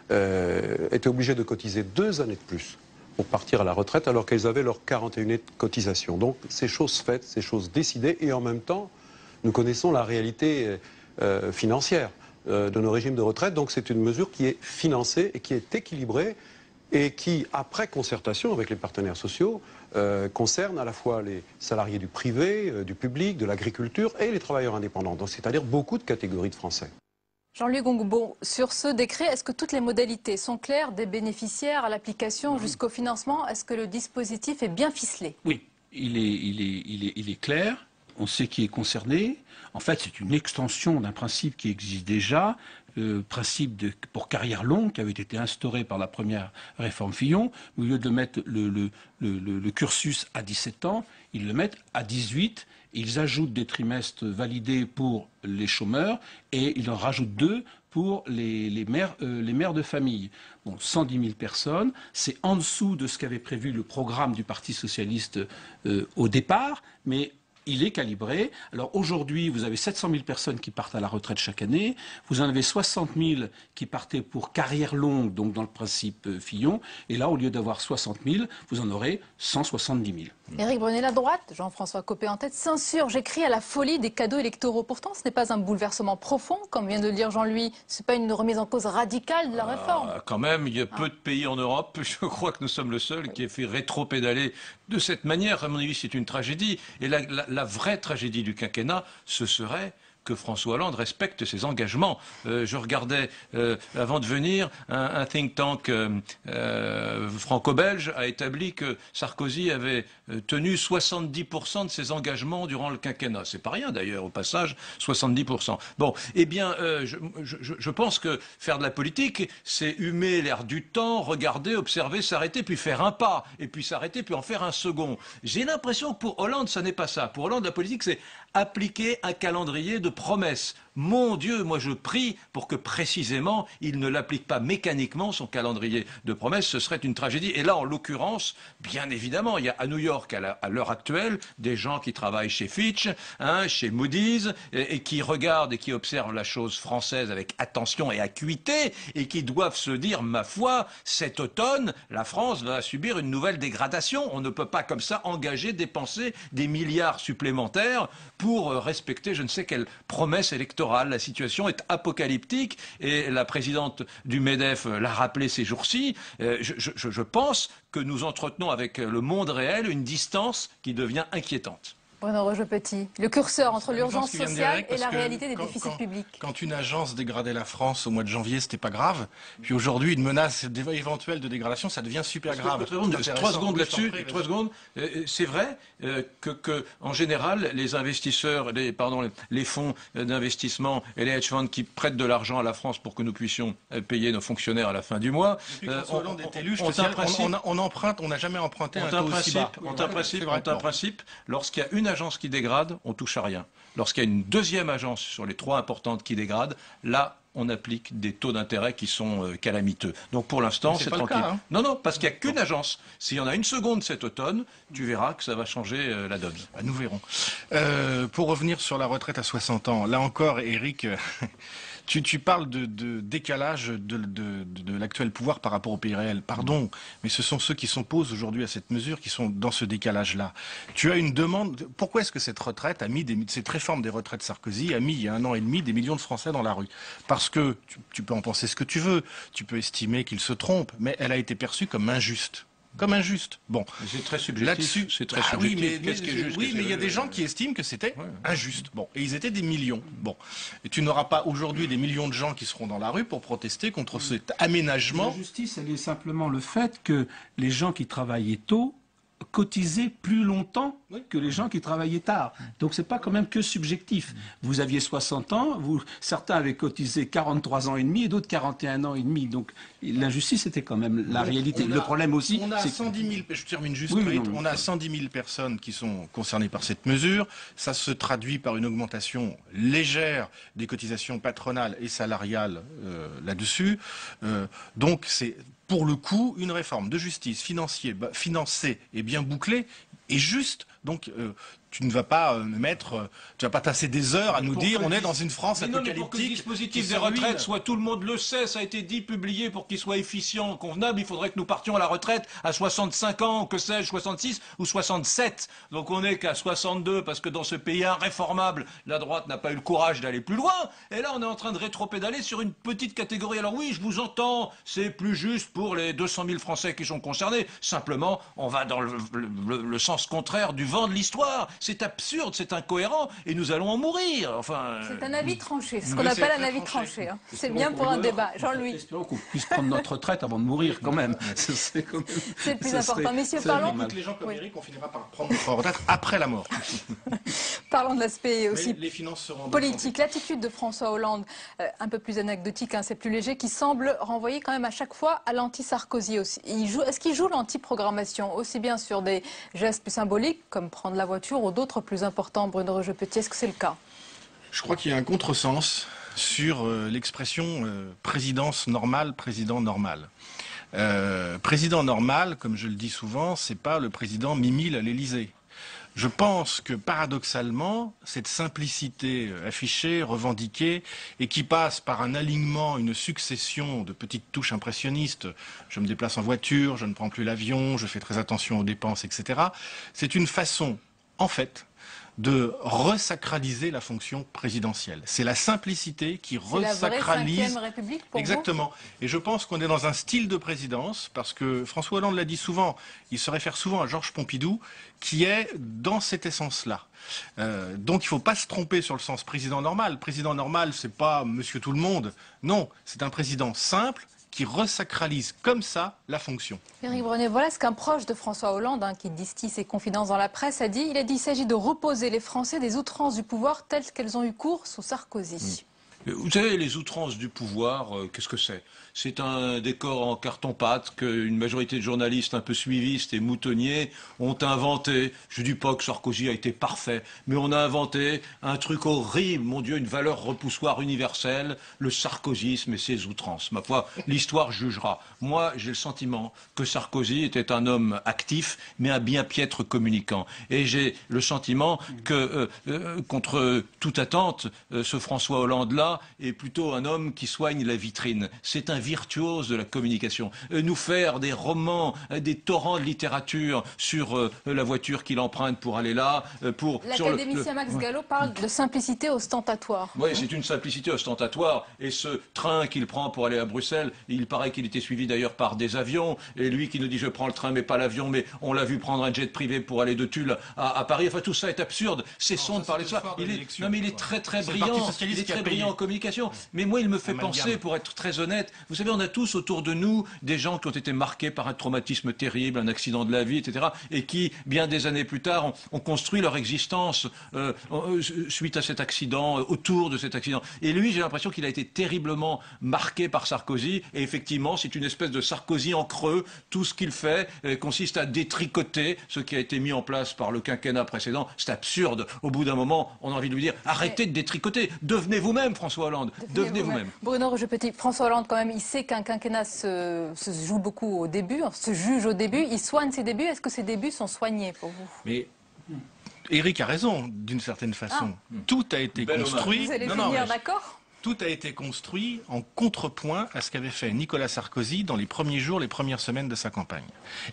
S2: étaient obligées de cotiser 2 années de plus pour partir à la retraite alors qu'elles avaient leurs 41 années de cotisation. Donc c'est chose faite, c'est chose décidée et en même temps nous connaissons la réalité financière de nos régimes de retraite. Donc c'est une mesure qui est financée et qui est équilibrée et qui, après concertation avec les partenaires sociaux, concerne à la fois les salariés du privé, du public, de l'agriculture et les travailleurs indépendants. Donc c'est-à-dire beaucoup de catégories de Français.
S1: Jean-Louis Gongbo, sur ce décret, est-ce que toutes les modalités sont claires, des bénéficiaires à l'application jusqu'au financement? Est-ce que le dispositif est bien ficelé?
S10: Oui, il est clair, on sait qui est concerné. En fait, c'est une extension d'un principe qui existe déjà, le principe pour carrière longue qui avait été instauré par la première réforme Fillon. Au lieu de mettre le cursus à 17 ans, ils le mettent à 18. Ils ajoutent des trimestres validés pour les chômeurs et ils en rajoutent 2 pour les mères de famille. Bon, 110 000 personnes, c'est en dessous de ce qu'avait prévu le programme du Parti socialiste au départ, mais il est calibré. Alors aujourd'hui, vous avez 700 000 personnes qui partent à la retraite chaque année. Vous en avez 60 000 qui partaient pour carrière longue, donc dans le principe Fillon. Et là, au lieu d'avoir 60 000, vous en aurez 170 000.
S1: Éric Brunet, la droite, Jean-François Copé en tête, s'insurge, j'écris à la folie des cadeaux électoraux. Pourtant, ce n'est pas un bouleversement profond, comme vient de le dire Jean-Louis. Ce n'est pas une remise en cause radicale de la réforme.
S11: Quand même, il y a peu de pays en Europe, je crois que nous sommes le seul qui ait fait rétro-pédaler de cette manière. À mon avis, c'est une tragédie. Et la vraie tragédie du quinquennat, ce serait que François Hollande respecte ses engagements. Je regardais, avant de venir, un think tank franco-belge a établi que Sarkozy avait tenu 70% de ses engagements durant le quinquennat. C'est pas rien d'ailleurs, au passage, 70%. Bon, eh bien, je pense que faire de la politique, c'est humer l'air du temps, regarder, observer, s'arrêter, puis faire un pas, et puis s'arrêter, puis en faire un second. J'ai l'impression que pour Hollande, ça n'est pas ça. Pour Hollande, la politique, c'est appliquer un calendrier de promesses. Mon Dieu, moi je prie pour que précisément il ne l'applique pas mécaniquement son calendrier de promesses, ce serait une tragédie. Et là, en l'occurrence, bien évidemment, il y a à New York à l'heure actuelle des gens qui travaillent chez Fitch, chez Moody's, et qui regardent et qui observent la chose française avec attention et acuité, et qui doivent se dire, ma foi, cet automne, la France va subir une nouvelle dégradation. On ne peut pas comme ça engager, dépenser des milliards supplémentaires pour respecter je ne sais quelle promesse électorale. La situation est apocalyptique et la présidente du MEDEF l'a rappelé ces jours-ci. Je pense que nous entretenons avec le monde réel une distance qui devient inquiétante.
S1: Bruno Roger-Petit, le curseur entre l'urgence sociale et la réalité des déficits publics.
S9: Quand une agence dégradait la France au mois de janvier, c'était pas grave. Puis aujourd'hui, une menace éventuelle de dégradation, ça devient super grave.
S11: 3 secondes là-dessus. 3 secondes. C'est vrai que, en général, les investisseurs, les fonds d'investissement et les hedge funds qui prêtent de l'argent à la France pour que nous puissions payer nos fonctionnaires à la fin du mois,
S9: on emprunte, on n'a jamais emprunté un taux aussi bas.
S11: On a un principe. Lorsqu'il y a une agence qui dégrade, on touche à rien. Lorsqu'il y a une deuxième agence sur les 3 importantes qui dégradent, là, on applique des taux d'intérêt qui sont calamiteux. Donc pour l'instant, c'est tranquille.
S9: Cas, hein.
S11: Non, parce qu'il n'y a qu'une agence. S'il y en a une seconde cet automne, tu verras que ça va changer la donne.
S9: Nous verrons. Pour revenir sur la retraite à 60 ans, là encore, Éric... Tu parles de décalage de l'actuel pouvoir par rapport au pays réel. Pardon, mais ce sont ceux qui s'opposent aujourd'hui à cette mesure qui sont dans ce décalage-là. Tu as une demande. Pourquoi est-ce que cette réforme des retraites Sarkozy a mis, il y a 1 an et demi, des millions de Français dans la rue? Parce que, tu peux en penser ce que tu veux, tu peux estimer qu'il se trompe, mais elle a été perçue comme injuste. Comme injuste. Bon.
S11: C'est très subjectif.
S9: Là-dessus,
S11: c'est très subjectif.
S9: Oui, mais il y a des gens qui estiment que c'était injuste. Bon, et ils étaient des millions. Bon, et tu n'auras pas aujourd'hui des millions de gens qui seront dans la rue pour protester contre cet aménagement.
S10: La justice, elle est simplement le fait que les gens qui travaillaient tôt cotisé plus longtemps que les gens qui travaillaient tard. Donc c'est pas quand même que subjectif. Vous aviez 60 ans, certains avaient cotisé 43 ans et demi et d'autres 41 ans et demi. Donc l'injustice était quand même la réalité. Le problème aussi,
S9: on a 110 000, je termine juste, on a 110 000 personnes qui sont concernées par cette mesure. Ça se traduit par une augmentation légère des cotisations patronales et salariales là-dessus. Donc c'est pour le coup une réforme de justice financée et bien bouclée et juste. Donc tu ne vas pas tu vas pas tasser des heures à nous dire on est dans une France apocalyptique.
S11: Pour que le dispositif des retraites soit, tout le monde le sait, ça a été dit, publié, pour qu'il soit efficient, convenable, il faudrait que nous partions à la retraite à 65 ans, que sais-je, 66 ou 67. Donc on n'est qu'à 62 parce que dans ce pays irréformable, la droite n'a pas eu le courage d'aller plus loin. Et là, on est en train de rétropédaler sur une petite catégorie. Alors oui, je vous entends, c'est plus juste pour les 200 000 Français qui sont concernés. Simplement, on va dans le sens contraire du vent de l'histoire. C'est absurde, c'est incohérent, et nous allons en mourir. Enfin,
S1: c'est un avis tranché, ce qu'on appelle un avis tranché. Hein. C'est bien pour un débat. Jean-Louis.
S10: Espérons qu'on puisse prendre notre retraite avant de mourir, quand même.
S1: C'est le plus important. Messieurs, parlons.
S9: Les gens comme Eric, on finira par prendre notre retraite après la mort.
S1: Parlons de l'aspect aussi
S9: les finances seront
S1: politique. L'attitude de François Hollande, un peu plus anecdotique, hein, c'est plus léger, qui semble renvoyer quand même à chaque fois à l'anti-Sarkozy aussi. Est-ce qu'il joue l'anti-programmation, aussi bien sur des gestes plus symboliques, comme prendre la voiture, ou d'autres plus importants, Bruno Roger-Petit? Est-ce que c'est le cas?
S9: Je crois qu'il y a un contresens sur l'expression présidence normale, président normal. Président normal, comme je le dis souvent, c'est pas le président Mimile à l'Élysée. Je pense que paradoxalement, cette simplicité affichée, revendiquée, et qui passe par un alignement, une succession de petites touches impressionnistes, je me déplace en voiture, je ne prends plus l'avion, je fais très attention aux dépenses, etc., c'est une façon, en fait, de resacraliser la fonction présidentielle. C'est la simplicité qui resacralise...
S1: C'est la vraie 5e République pour
S9: Exactement. Et je pense qu'on est dans un style de présidence, parce que François Hollande l'a dit souvent, il se réfère souvent à Georges Pompidou, qui est dans cette essence-là. Donc il ne faut pas se tromper sur le sens président normal. Président normal, c'est pas monsieur tout le monde. Non, c'est un président simple, qui resacralise comme ça la fonction.
S1: Éric Brunet, voilà ce qu'un proche de François Hollande, qui distille ses confidences dans la presse, a dit. Il a dit qu'il s'agit de reposer les Français des outrances du pouvoir telles qu'elles ont eu cours sous Sarkozy.
S11: Vous savez, les outrances du pouvoir, qu'est-ce que c'est? C'est un décor en carton-pâte qu'une majorité de journalistes un peu suivistes et moutonniers ont inventé. Je ne dis pas que Sarkozy a été parfait, mais on a inventé un truc horrible, mon Dieu, une valeur repoussoire universelle, le sarkozysme et ses outrances. Ma foi, l'histoire jugera. Moi, j'ai le sentiment que Sarkozy était un homme actif, mais un bien piètre communicant. Et j'ai le sentiment que, contre toute attente, ce François Hollande-là est plutôt un homme qui soigne la vitrine. C'est un virtuose de la communication. Nous faire des romans, des torrents de littérature sur la voiture qu'il emprunte pour aller là.
S1: L'académicien Max Gallo parle de simplicité ostentatoire.
S11: Oui, c'est une simplicité ostentatoire. Et ce train qu'il prend pour aller à Bruxelles, il paraît qu'il était suivi d'ailleurs par des avions. Et lui qui nous dit je prends le train mais pas l'avion, mais on l'a vu prendre un jet privé pour aller de Tulle à Paris. Enfin tout ça est absurde. Cessons de parler de ça. Non mais il est très très brillant. Il est très brillant en communication. Mais moi il me fait penser, pour être très honnête, vous savez, on a tous autour de nous des gens qui ont été marqués par un traumatisme terrible, un accident de la vie, etc. et qui, bien des années plus tard, ont construit leur existence suite à cet accident, autour de cet accident. Et lui, j'ai l'impression qu'il a été terriblement marqué par Sarkozy. Et effectivement, c'est une espèce de Sarkozy en creux. Tout ce qu'il fait consiste à détricoter ce qui a été mis en place par le quinquennat précédent. C'est absurde. Au bout d'un moment, on a envie de lui dire arrêtez de détricoter. Devenez vous-même, François Hollande. Devenez vous-même.
S1: Bruno Roger-Petit, François Hollande, quand même, il sait qu'un quinquennat se joue beaucoup au début, se juge au début, il soigne ses débuts. Est-ce que ces débuts sont soignés pour vous?
S9: Mais Éric a raison, d'une certaine façon. Tout a été construit...
S1: Vous allez finir d'accord?
S9: Tout a été construit en contrepoint à ce qu'avait fait Nicolas Sarkozy dans les premiers jours, les premières semaines de sa campagne,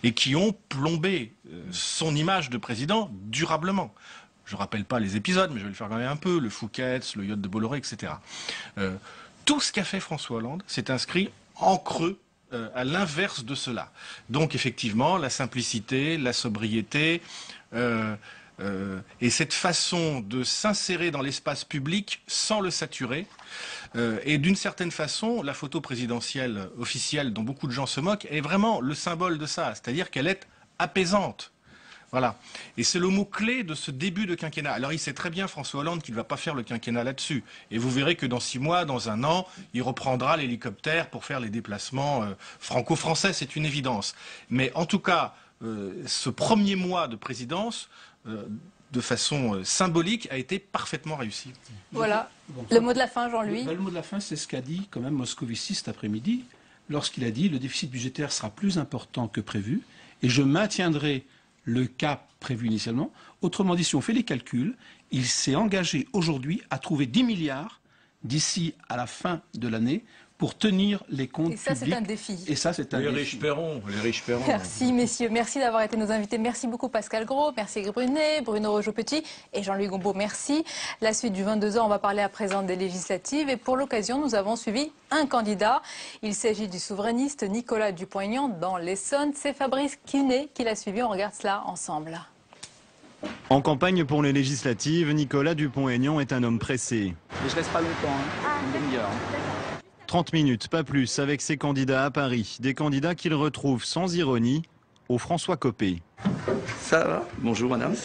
S9: et qui ont plombé son image de président durablement. Je ne rappelle pas les épisodes, mais je vais le faire quand même un peu, le Fouquet's, le yacht de Bolloré, etc. Tout ce qu'a fait François Hollande s'est inscrit en creux à l'inverse de cela. Donc effectivement, la simplicité, la sobriété, et cette façon de s'insérer dans l'espace public sans le saturer. Et d'une certaine façon, la photo présidentielle officielle dont beaucoup de gens se moquent est vraiment le symbole de ça. C'est-à-dire qu'elle est apaisante. Voilà. Et c'est le mot-clé de ce début de quinquennat. Alors il sait très bien, François Hollande, qu'il ne va pas faire le quinquennat là-dessus. Et vous verrez que dans 6 mois, dans 1 an, il reprendra l'hélicoptère pour faire les déplacements franco-français, c'est une évidence. Mais en tout cas, ce premier mois de présidence, de façon symbolique, a été parfaitement réussi.
S1: Voilà. Le mot de la fin, Jean-Louis.
S10: Le mot de la fin, c'est ce qu'a dit quand même Moscovici cet après-midi, lorsqu'il a dit le déficit budgétaire sera plus important que prévu et je maintiendrai le cap prévu initialement. Autrement dit, si on fait les calculs, il s'est engagé aujourd'hui à trouver 10 milliards d'ici à la fin de l'année pour tenir les comptes publics.
S1: Et ça, c'est un défi.
S10: Et ça, c'est un défi.
S11: Les riches paieront.
S1: Merci, messieurs. Merci d'avoir été nos invités. Merci beaucoup, Pascal Gros. Merci, Brunet, Bruno Rogeau-Petit et Jean-Louis Gombault. Merci. La suite du 22h, on va parler à présent des législatives. Et pour l'occasion, nous avons suivi un candidat. Il s'agit du souverainiste Nicolas Dupont-Aignan dans l'Essonne. C'est Fabrice Quinet qui l'a suivi. On regarde cela ensemble.
S3: En campagne pour les législatives, Nicolas Dupont-Aignan est un homme pressé.
S12: Mais je reste pas longtemps, une demi-heure.
S3: 30 minutes, pas plus, avec ses candidats à Paris. Des candidats qu'il retrouve sans ironie au François Copé.
S12: Ça va? Bonjour madame.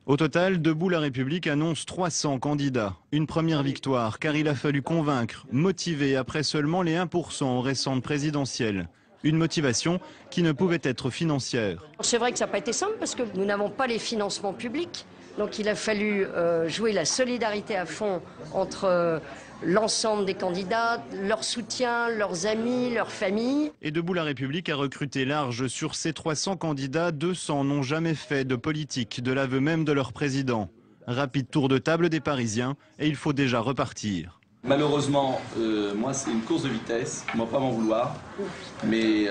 S3: Au total, Debout la République annonce 300 candidats. Une première victoire, car il a fallu convaincre, motiver après seulement les 1% aux récentes présidentielles. Une motivation qui ne pouvait être financière.
S13: C'est vrai que ça n'a pas été simple parce que nous n'avons pas les financements publics. Donc il a fallu jouer la solidarité à fond entre l'ensemble des candidats, leur soutien, leurs amis, leurs familles.
S3: Et Debout la République a recruté large. Sur ces 300 candidats, 200 n'ont jamais fait de politique, de l'aveu même de leur président. Rapide tour de table des Parisiens et il faut déjà repartir.
S12: Malheureusement, moi c'est une course de vitesse, on ne va pas m'en vouloir, mais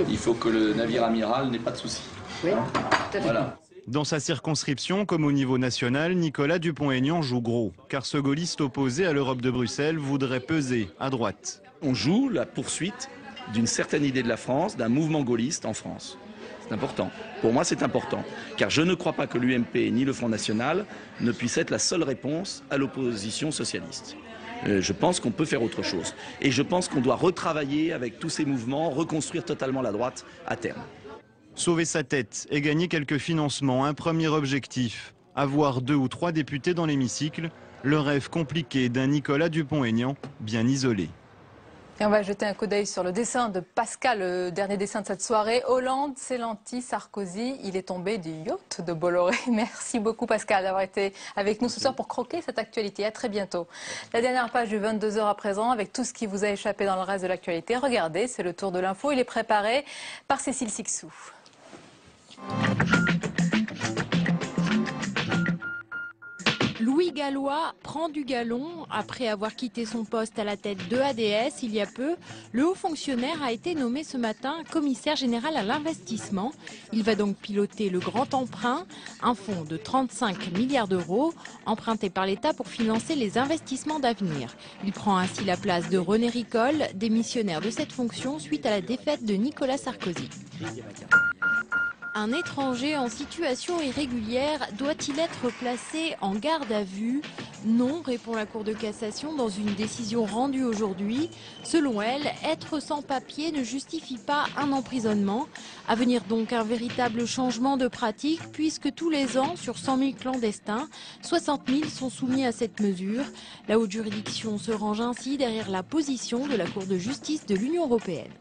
S12: il faut que le navire amiral n'ait pas de soucis.
S13: Oui, tout à fait.
S12: Voilà.
S3: Dans sa circonscription, comme au niveau national, Nicolas Dupont-Aignan joue gros, car ce gaulliste opposé à l'Europe de Bruxelles voudrait peser à droite.
S12: On joue la poursuite d'une certaine idée de la France, d'un mouvement gaulliste en France. C'est important. Pour moi, c'est important, car je ne crois pas que l'UMP ni le Front National ne puissent être la seule réponse à l'opposition socialiste. Je pense qu'on peut faire autre chose. Et je pense qu'on doit retravailler avec tous ces mouvements, reconstruire totalement la droite à terme.
S3: Sauver sa tête et gagner quelques financements, un premier objectif. Avoir 2 ou 3 députés dans l'hémicycle, le rêve compliqué d'un Nicolas Dupont-Aignan bien isolé.
S1: Et on va jeter un coup d'œil sur le dessin de Pascal, le dernier dessin de cette soirée. Hollande, c'est l'anti-Sarkozy. Il est tombé du yacht de Bolloré. Merci beaucoup Pascal d'avoir été avec nous ce soir pour croquer cette actualité. À très bientôt. La dernière page du 22h à présent avec tout ce qui vous a échappé dans le reste de l'actualité. Regardez, c'est le tour de l'info. Il est préparé par Cécile Sixou.
S14: Louis Gallois prend du galon. Après avoir quitté son poste à la tête de ADS il y a peu, le haut fonctionnaire a été nommé ce matin commissaire général à l'investissement. Il va donc piloter le Grand Emprunt, un fonds de 35 milliards d'euros emprunté par l'État pour financer les investissements d'avenir. Il prend ainsi la place de René Ricol, démissionnaire de cette fonction suite à la défaite de Nicolas Sarkozy. Un étranger en situation irrégulière doit-il être placé en garde à vue? Non, répond la Cour de cassation dans une décision rendue aujourd'hui. Selon elle, être sans papier ne justifie pas un emprisonnement. À venir donc un véritable changement de pratique puisque tous les ans, sur 100 000 clandestins, 60 000 sont soumis à cette mesure. La haute juridiction se range ainsi derrière la position de la Cour de justice de l'Union européenne.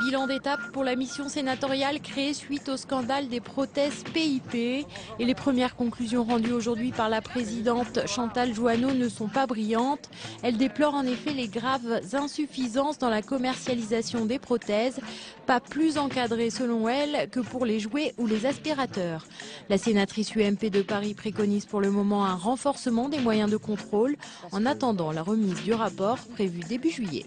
S14: Bilan d'étape pour la mission sénatoriale créée suite au scandale des prothèses PIP. Et les premières conclusions rendues aujourd'hui par la présidente Chantal Jouanneau ne sont pas brillantes. Elle déplore en effet les graves insuffisances dans la commercialisation des prothèses, pas plus encadrées selon elle que pour les jouets ou les aspirateurs. La sénatrice UMP de Paris préconise pour le moment un renforcement des moyens de contrôle en attendant la remise du rapport prévue début juillet.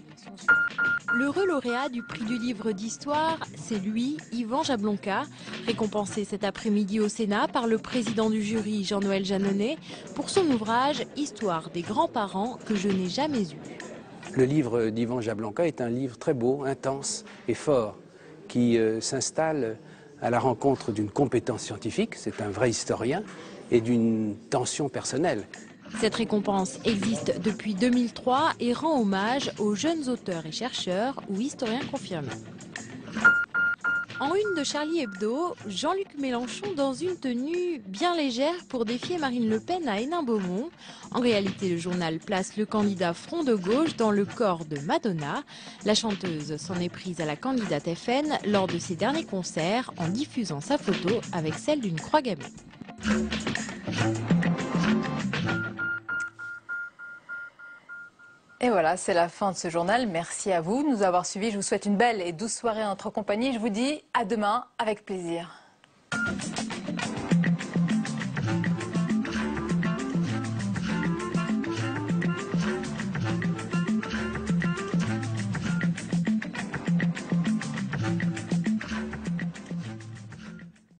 S14: L'heureux lauréat du prix du livre d'histoire, c'est lui, Yvan Jablonka, récompensé cet après-midi au Sénat par le président du jury, Jean-Noël Jeannonnet, pour son ouvrage « Histoire des grands-parents que je n'ai jamais eu ».
S15: Le livre d'Yvan Jablonka est un livre très beau, intense et fort, qui s'installe à la rencontre d'une compétence scientifique, c'est un vrai historien, et d'une tension personnelle.
S14: Cette récompense existe depuis 2003 et rend hommage aux jeunes auteurs et chercheurs ou historiens confirmés. En une de Charlie Hebdo, Jean-Luc Mélenchon dans une tenue bien légère pour défier Marine Le Pen à Hénin-Beaumont. En réalité, le journal place le candidat Front de gauche dans le corps de Madonna. La chanteuse s'en est prise à la candidate FN lors de ses derniers concerts en diffusant sa photo avec celle d'une croix gammée.
S1: Et voilà, c'est la fin de ce journal. Merci à vous de nous avoir suivis. Je vous souhaite une belle et douce soirée en notre compagnie. Je vous dis à demain avec plaisir.